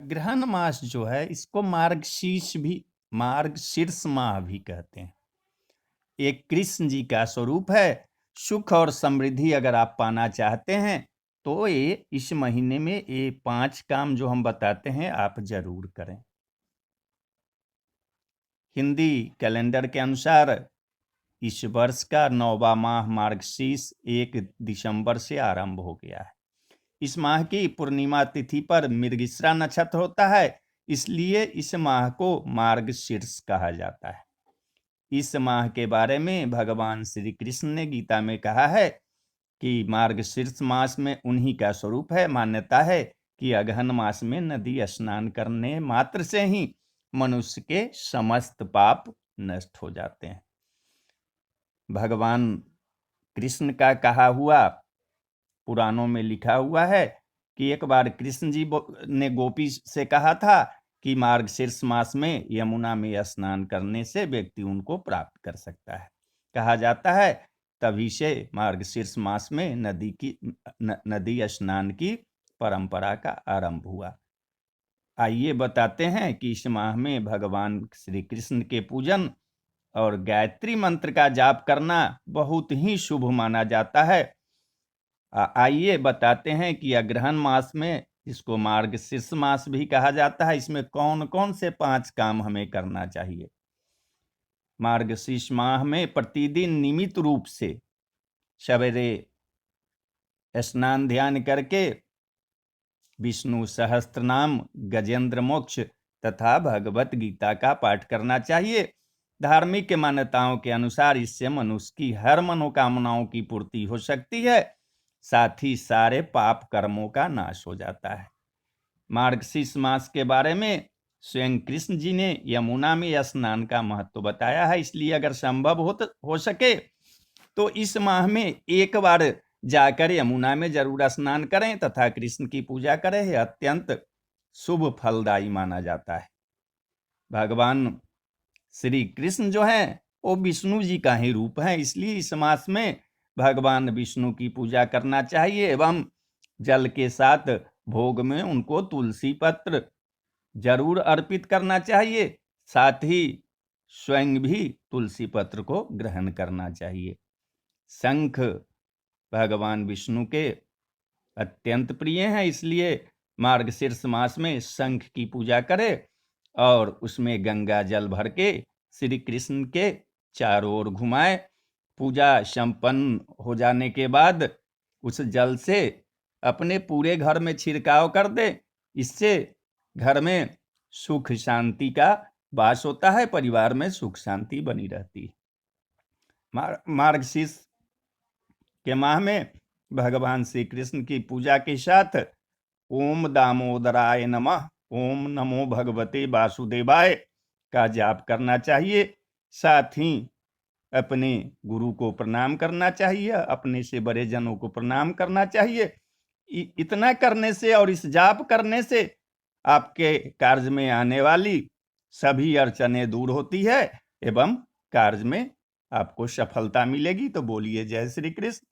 ग्रहण मास जो है इसको मार्गशीर्ष माह भी कहते हैं। एक कृष्ण जी का स्वरूप है। सुख और समृद्धि अगर आप पाना चाहते हैं तो ये इस महीने में ये 5 काम जो हम बताते हैं आप जरूर करें। हिंदी कैलेंडर के अनुसार इस वर्ष का 9वां माह मार्गशीर्ष 1 दिसंबर से आरंभ हो गया है। इस माह की पूर्णिमा तिथि पर मृगशिरा नक्षत्र होता है, इसलिए इस माह को मार्गशीर्ष कहा जाता है। इस माह के बारे में भगवान श्री कृष्ण ने गीता में कहा है कि मार्गशीर्ष मास में उन्हीं का स्वरूप है। मान्यता है कि अगहन मास में नदी स्नान करने मात्र से ही मनुष्य के समस्त पाप नष्ट हो जाते हैं। भगवान कृष्ण का कहा हुआ पुराणों में लिखा हुआ है कि एक बार कृष्ण जी ने गोपी से कहा था कि मार्गशीर्ष मास में यमुना में स्नान करने से व्यक्ति उनको प्राप्त कर सकता है। कहा जाता है तभी से मार्गशीर्ष मास में नदी स्नान की परंपरा का आरंभ हुआ। आइए बताते हैं कि इस माह में भगवान श्री कृष्ण के पूजन और गायत्री मंत्र का जाप करना बहुत ही शुभ माना जाता है। आइए बताते हैं कि अग्रहण मास में, इसको मार्गशीर्ष मास भी कहा जाता है, इसमें कौन कौन से 5 काम हमें करना चाहिए। मार्गशीर्ष माह में प्रतिदिन नियमित रूप से सवेरे स्नान ध्यान करके विष्णु सहस्त्रनाम, गजेंद्र मोक्ष तथा भगवत गीता का पाठ करना चाहिए। धार्मिक मान्यताओं के अनुसार इससे मनुष्य की हर मनोकामनाओं की पूर्ति हो सकती है, साथ ही सारे पाप कर्मों का नाश हो जाता है। मार्गशीर्ष मास के बारे में स्वयं कृष्ण जी ने यमुना में स्नान का महत्व बताया है, इसलिए अगर संभव हो सके तो इस माह में एक बार जाकर यमुना में जरूर स्नान करें तथा कृष्ण की पूजा करें। यह अत्यंत शुभ फलदायी माना जाता है। भगवान श्री कृष्ण जो है वो विष्णु जी का ही रूप है, इसलिए इस मास में भगवान विष्णु की पूजा करना चाहिए एवं जल के साथ भोग में उनको तुलसी पत्र जरूर अर्पित करना चाहिए, साथ ही स्वयं भी तुलसी पत्र को ग्रहण करना चाहिए। शंख भगवान विष्णु के अत्यंत प्रिय हैं, इसलिए मार्गशीर्ष मास में शंख की पूजा करें और उसमें गंगा जल भर के श्री कृष्ण के चारों ओर घुमाएं। पूजा संपन्न हो जाने के बाद उस जल से अपने पूरे घर में छिड़काव कर दें। इससे घर में सुख शांति का वास होता है, परिवार में सुख शांति बनी रहती है। मार्गशीर्ष के माह में भगवान श्री कृष्ण की पूजा के साथ ओम दामोदराय नमः, ओम नमो भगवते वासुदेवाय का जाप करना चाहिए। साथ ही अपने गुरु को प्रणाम करना चाहिए, अपने से बड़े जनों को प्रणाम करना चाहिए। इतना करने से और इस जाप करने से आपके कार्य में आने वाली सभी अड़चनें दूर होती है एवं कार्य में आपको सफलता मिलेगी। तो बोलिए जय श्री कृष्ण।